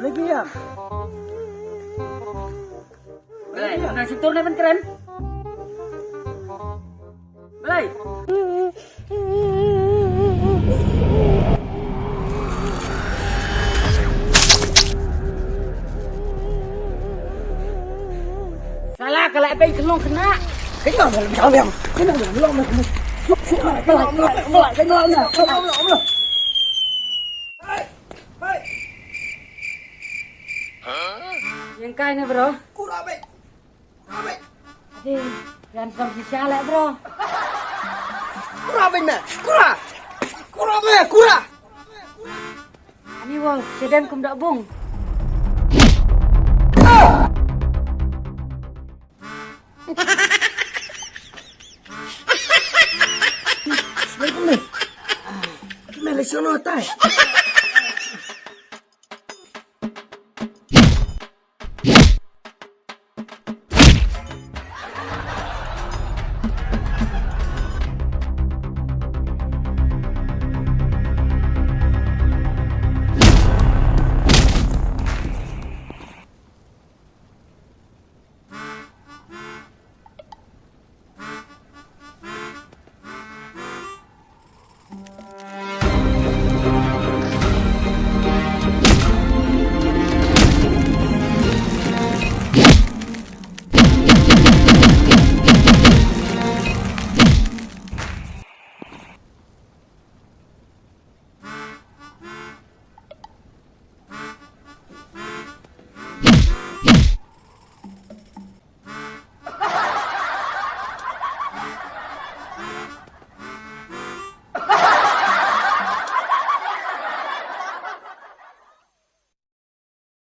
lagi ya. Belai, nasi turun kan keren. Belai. Salah kalau apa kelong kena. Kenal belum? Kenal belum? Yang kain bro. Kurabe. Aduh, jangan sampai salah bro. Kurabe na. Kura. Ini wow, sedang kum dak bung. Assalamualaikum. Gimana sono tay?